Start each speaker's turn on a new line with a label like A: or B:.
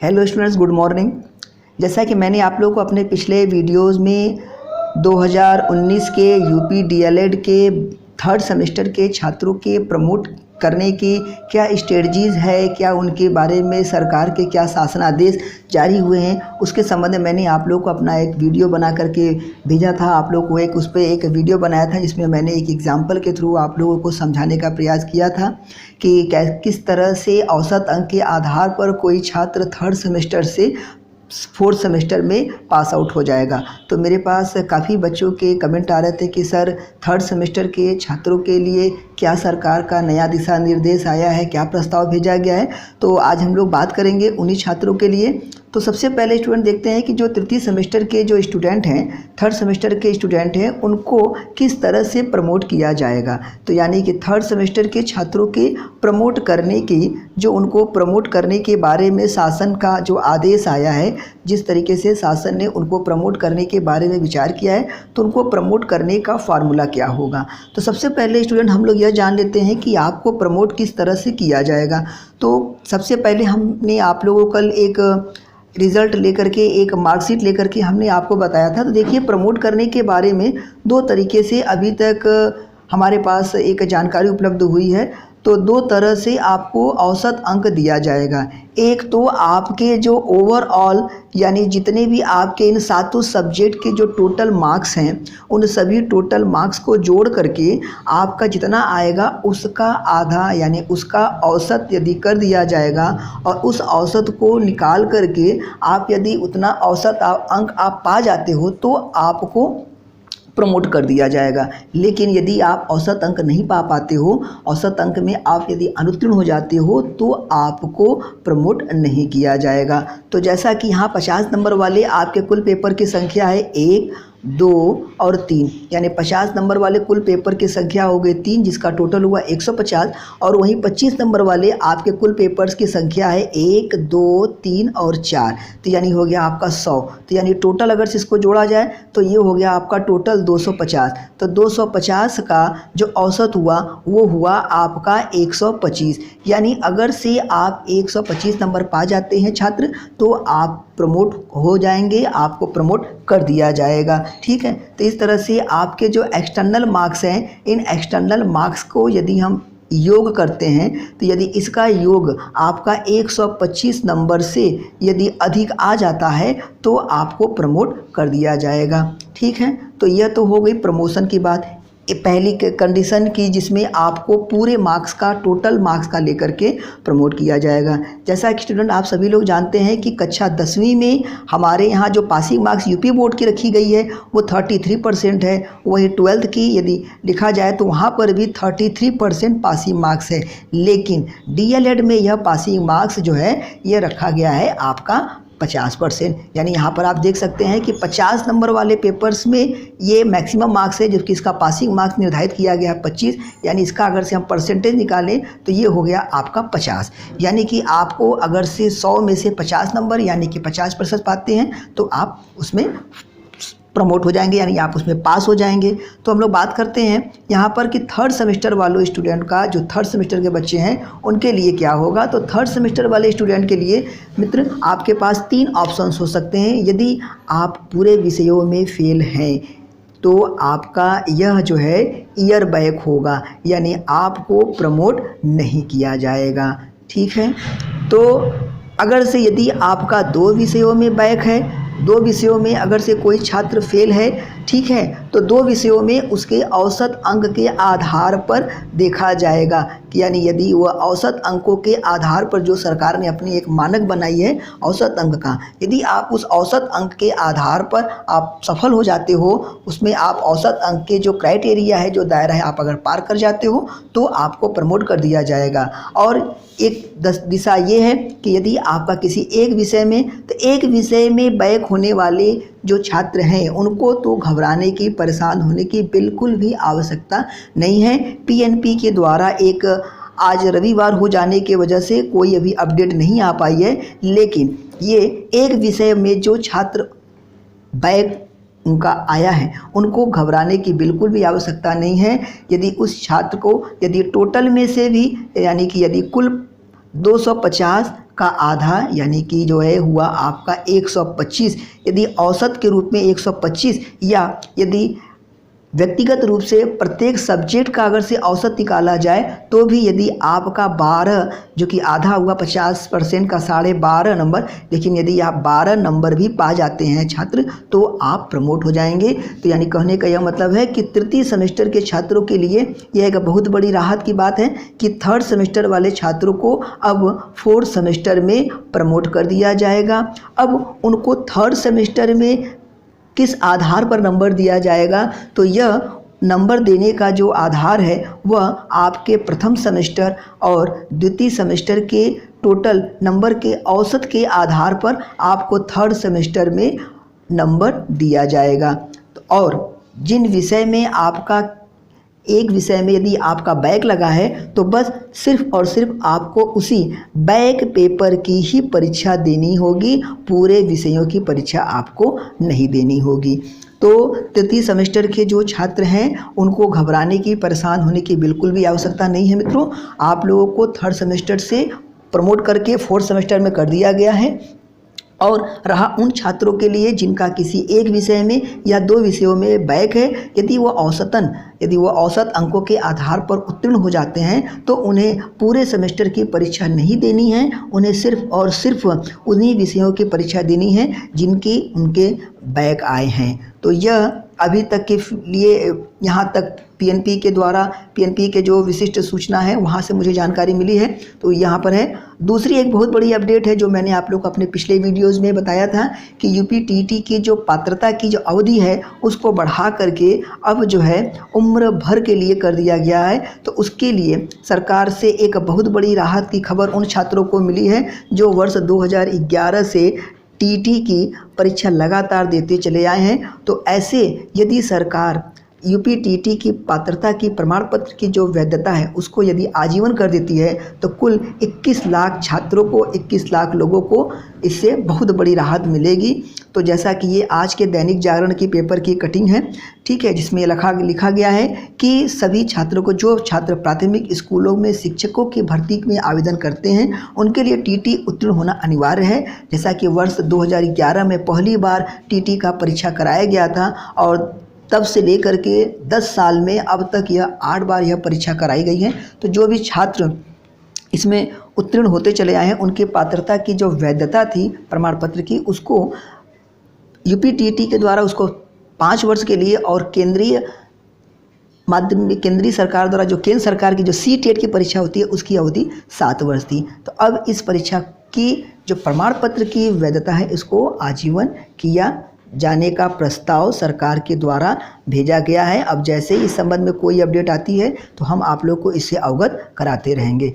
A: Hello students, good morning. जैसा कि मैंने आप लोगों को अपने पिछले वीडियोस में 2019 के यूपी डीएलएड के थर्ड सेमेस्टर के छात्रों के प्रमोट करने की क्या स्ट्रेटजीज़ है, क्या उनके बारे में सरकार के क्या शासनादेश जारी हुए हैं, उसके संबंध में मैंने आप लोगों को अपना एक वीडियो बना करके भेजा था। आप लोगों को उस पर एक वीडियो बनाया था जिसमें मैंने एक एग्जाम्पल के थ्रू आप लोगों को समझाने का प्रयास किया था कि किस तरह से औसत अंक के आधार पर कोई छात्र थर्ड सेमेस्टर से फोर्थ सेमेस्टर में पास आउट हो जाएगा। तो मेरे पास काफ़ी बच्चों के कमेंट आ रहे थे कि सर थर्ड सेमेस्टर के छात्रों के लिए क्या सरकार का नया दिशा निर्देश आया है, क्या प्रस्ताव भेजा गया है। तो आज हम लोग बात करेंगे उन्हीं छात्रों के लिए। तो सबसे पहले स्टूडेंट देखते हैं कि जो तृतीय सेमेस्टर के जो स्टूडेंट हैं, थर्ड सेमेस्टर के स्टूडेंट हैं, उनको किस तरह से प्रमोट किया जाएगा। तो यानी कि थर्ड सेमेस्टर के छात्रों के प्रमोट करने की, जो उनको प्रमोट करने के बारे में शासन का जो आदेश आया है, जिस तरीके से शासन ने उनको प्रमोट करने के बारे में विचार किया है, तो उनको प्रमोट करने का फार्मूला क्या होगा। तो सबसे पहले स्टूडेंट हम लोग यह जान लेते हैं कि आपको प्रमोट किस तरह से किया जाएगा। तो सबसे पहले हमने आप लोगों को कल एक रिज़ल्ट लेकर के, एक मार्कशीट लेकर के हमने आपको बताया था। तो देखिए, प्रमोट करने के बारे में दो तरीके से अभी तक हमारे पास एक जानकारी उपलब्ध हुई है। तो दो तरह से आपको औसत अंक दिया जाएगा। एक तो आपके जो ओवरऑल यानी जितने भी आपके इन सातों सब्जेक्ट के जो टोटल मार्क्स हैं, उन सभी टोटल मार्क्स को जोड़ करके आपका जितना आएगा उसका आधा यानी उसका औसत यदि कर दिया जाएगा, और उस औसत को निकाल करके आप यदि उतना औसत अंक आप पा जाते हो तो आपको प्रमोट कर दिया जाएगा। लेकिन यदि आप औसत अंक नहीं पा पाते हो, औसत अंक में आप यदि अनुत्तीर्ण हो जाते हो, तो आपको प्रमोट नहीं किया जाएगा। तो जैसा कि यहाँ 50 नंबर वाले आपके कुल पेपर की संख्या है 1, 2 और 3, यानी 50 नंबर वाले कुल पेपर की संख्या हो गई 3, जिसका टोटल हुआ 150। और वहीं 25 नंबर वाले आपके कुल पेपर्स की संख्या है 1, 2, 3 और 4, तो यानी हो गया आपका 100। तो यानी टोटल अगर से इसको जोड़ा जाए तो ये हो गया आपका टोटल 250। तो 250 का जो औसत हुआ वो हुआ आपका 125। यानी अगर से आप 125 नंबर पा जाते हैं छात्र, तो आप प्रमोट हो जाएंगे, आपको प्रमोट कर दिया जाएगा। ठीक है। तो इस तरह से आपके जो एक्सटर्नल मार्क्स हैं, इन एक्सटर्नल मार्क्स को यदि हम योग करते हैं, तो यदि इसका योग आपका 125 नंबर से यदि अधिक आ जाता है तो आपको प्रमोट कर दिया जाएगा। ठीक है। तो यह तो हो गई प्रमोशन की बात, पहली कंडीशन की, जिसमें आपको पूरे मार्क्स का, टोटल मार्क्स का लेकर के प्रमोट किया जाएगा। जैसा कि स्टूडेंट आप सभी लोग जानते हैं कि कक्षा 10वीं में हमारे यहाँ जो पासिंग मार्क्स यूपी बोर्ड की रखी गई है वो 33% है। वही 12th की यदि लिखा जाए तो वहाँ पर भी 33% पासिंग मार्क्स है। लेकिन डीएलएड में यह पासिंग मार्क्स जो है ये रखा गया है आपका 50%। यानी यहाँ पर आप देख सकते हैं कि 50 नंबर वाले पेपर्स में ये मैक्सिमम मार्क्स है, जबकि इसका पासिंग मार्क्स निर्धारित किया गया है 25। यानी इसका अगर से हम परसेंटेज निकालें तो ये हो गया आपका 50। यानी कि आपको अगर से 100 में से 50 नंबर यानी कि 50% पाते हैं तो आप उसमें प्रमोट हो जाएंगे, यानी आप उसमें पास हो जाएंगे। तो हम लोग बात करते हैं यहाँ पर कि थर्ड सेमेस्टर वालों स्टूडेंट का, जो थर्ड सेमेस्टर के बच्चे हैं उनके लिए क्या होगा। तो थर्ड सेमेस्टर वाले स्टूडेंट के लिए मित्र आपके पास 3 ऑप्शंस हो सकते हैं। यदि आप पूरे विषयों में फेल हैं तो आपका यह जो है ईयर बैक होगा, यानी आपको प्रमोट नहीं किया जाएगा। ठीक है। तो अगर से यदि आपका 2 विषयों में बैक है, 2 विषयों में अगर से कोई छात्र फेल है, ठीक है, तो 2 विषयों में उसके औसत अंक के आधार पर देखा जाएगा कि यानी यदि वह औसत अंकों के आधार पर, जो सरकार ने अपनी एक मानक बनाई है औसत अंक का, यदि आप उस औसत अंक के आधार पर आप सफल हो जाते हो, उसमें आप औसत अंक के जो क्राइटेरिया है, जो दायरा है, आप अगर पार कर जाते हो तो आपको प्रमोट कर दिया जाएगा। और एक दिशा ये है कि यदि आपका किसी एक विषय में, तो एक विषय में बैक होने वाले जो छात्र हैं उनको तो घबराने की, परेशान होने की बिल्कुल भी आवश्यकता नहीं है। पीएनपी के द्वारा एक आज रविवार हो जाने की वजह से कोई अभी अपडेट नहीं आ पाई है, लेकिन ये एक विषय में जो छात्र बैक उनका आया है उनको घबराने की बिल्कुल भी आवश्यकता नहीं है। यदि उस छात्र को, यदि टोटल में से भी, यानी कि यदि कुल 250 का आधा यानी कि जो है हुआ आपका 125। यदि औसत के रूप में 125 या यदि व्यक्तिगत रूप से प्रत्येक सब्जेक्ट का अगर से औसत निकाला जाए तो भी यदि आपका 12 जो कि आधा हुआ 50% का 12.5 नंबर, लेकिन यदि आप 12 नंबर भी पा जाते हैं छात्र तो आप प्रमोट हो जाएंगे। तो यानी कहने का यह मतलब है कि तृतीय सेमेस्टर के छात्रों के लिए यह एक बहुत बड़ी राहत की बात है कि थर्ड सेमेस्टर वाले छात्रों को अब फोर्थ सेमेस्टर में प्रमोट कर दिया जाएगा। अब उनको थर्ड सेमेस्टर में किस आधार पर नंबर दिया जाएगा, तो यह नंबर देने का जो आधार है वह आपके प्रथम सेमेस्टर और द्वितीय सेमेस्टर के टोटल नंबर के औसत के आधार पर आपको थर्ड सेमेस्टर में नंबर दिया जाएगा। और जिन विषय में आपका एक विषय में यदि आपका बैक लगा है तो बस सिर्फ और सिर्फ आपको उसी बैक पेपर की ही परीक्षा देनी होगी, पूरे विषयों की परीक्षा आपको नहीं देनी होगी। तो तृतीय सेमेस्टर के जो छात्र हैं उनको घबराने की, परेशान होने की बिल्कुल भी आवश्यकता नहीं है मित्रों। आप लोगों को थर्ड सेमेस्टर से प्रमोट करके फोर्थ सेमेस्टर में कर दिया गया है। और रहा उन छात्रों के लिए जिनका किसी एक विषय में या दो विषयों में बैक है, यदि वो औसत अंकों के आधार पर उत्तीर्ण हो जाते हैं तो उन्हें पूरे सेमेस्टर की परीक्षा नहीं देनी है, उन्हें सिर्फ और सिर्फ उन्हीं विषयों की परीक्षा देनी है जिनकी उनके बैक आए हैं। तो यह अभी तक के लिए यहाँ तक पीएनपी के द्वारा, पीएनपी के जो विशिष्ट सूचना है वहाँ से मुझे जानकारी मिली है। तो यहाँ पर है दूसरी एक बहुत बड़ी अपडेट है जो मैंने आप लोग को अपने पिछले वीडियोस में बताया था कि यूपी टीटी की जो पात्रता की जो अवधि है उसको बढ़ा करके अब जो है उम्र भर के लिए कर दिया गया है। तो उसके लिए सरकार से एक बहुत बड़ी राहत की खबर उन छात्रों को मिली है जो वर्ष 2011 से टीटी की परीक्षा लगातार देते चले आए हैं। तो ऐसे यदि सरकार यूपी टीटी की पात्रता की प्रमाण पत्र की जो वैधता है उसको यदि आजीवन कर देती है तो कुल 21 लाख छात्रों को, 21 लाख लोगों को इससे बहुत बड़ी राहत मिलेगी। तो जैसा कि ये आज के दैनिक जागरण की पेपर की कटिंग है, ठीक है, जिसमें लिखा गया है कि सभी छात्रों को, जो छात्र प्राथमिक स्कूलों में शिक्षकों की भर्ती में आवेदन करते हैं उनके लिए टीटी उत्तीर्ण होना अनिवार्य है। जैसा कि वर्ष 2011 में पहली बार टीटी का परीक्षा कराया गया था और तब से लेकर के 10 साल में अब तक यह 8 बार यह परीक्षा कराई गई है। तो जो भी छात्र इसमें उत्तीर्ण होते चले आए हैं उनके पात्रता की जो वैधता थी प्रमाण पत्र की, उसको यूपी टीटी के द्वारा उसको 5 वर्ष के लिए और केंद्रीय सरकार द्वारा जो केंद्र सरकार की जो CTET की परीक्षा होती है उसकी अवधि 7 वर्ष थी। तो अब इस परीक्षा की जो प्रमाण पत्र की वैधता है इसको आजीवन किया जाने का प्रस्ताव सरकार के द्वारा भेजा गया है। अब जैसे इस संबंध में कोई अपडेट आती है तो हम आप लोग को इससे अवगत कराते रहेंगे।